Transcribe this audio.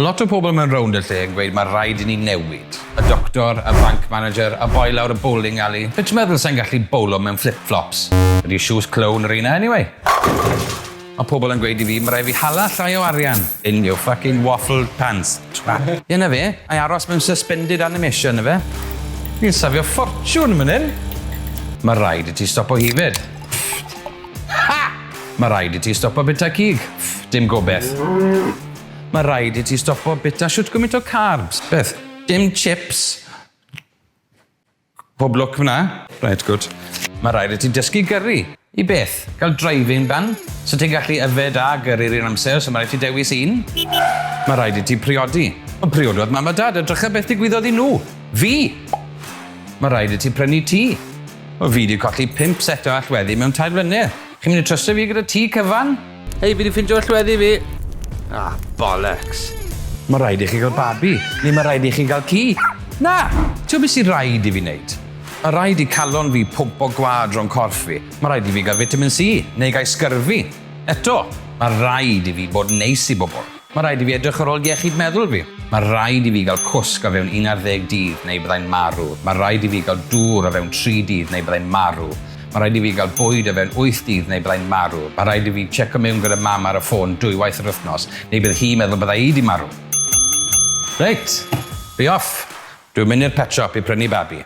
lot o pobl mewn rownd y lle yn gweud mae rhaid i ni newid. Y doctor, y bank manager, y boi lawr y bowling alley. Be ti'n meddwl sy'n gallu bowlo mewn flip-flops? Ydy shoes clown yr un anyway. Mae pobl yn gweud i fi, mae rhaid fi hala llai o arian. In your fucking waffled pants. Yna fe, a'i aros mewn suspended animation, yna fe. Fi'n safio ffortiwn yn hyn. Mae rhaid i ti stopo hifyd. Ha! Mae rhaid i ti stopo bita cig. Dim gobeith. Mae rhaid i ti stopo bita siwt gymaint o carbs. Beth? Dim chips. Pob lwc fyna. Right, good. Mae rhaid i ti dysgu gyrru. I beth? Gael driving ban? So ti'n gallu yfed a gyrru'r un amser, so mae rhaid ti dewis un? Mae rhaid i ti priodi. Ond priododd mam a dad, edrych beth digwyddodd i nhw. Fi! Mae rhaid i ti prynu tŷ. O fi wedi colli 5 set o allweddi mewn 2 flynedd. Chi'n mynd i trystio fi gyda tŷ cyfan? Hei, fi wedi ffindio allweddi fi. Bollocks. Mae rhaid i chi gael babi, neu mae rhaid i chi gael ci. Na! Ti'n beth sy'n rhaid i fi wneud? Mae rhaid i calon fi pwmp o gwad rhwng corff fi. Mae rhaid i fi gael vitamin C, neu gael sgyrfi. Eto, mae rhaid i fi bod neis i bobl. Mae rhaid i fi edrych ar ôl iechyd meddwl fi. Mae rhaid i fi gael cwsg o fewn 11 dydd neu byddai'n marw. Mae rhaid i fi gael dŵr o fewn 3 dydd neu byddai'n marw. Mae rhaid i fi gael bwyd o fewn 8 dydd neu byddai'n marw. Mae rhaid i fi checio mewn gyda mam ar y ffôn 2 waith yr wythnos, neu bydd hi meddwl byddai i di marw. Reit, fi off. Dwi'n mynd i'r pet shop i prynu babi.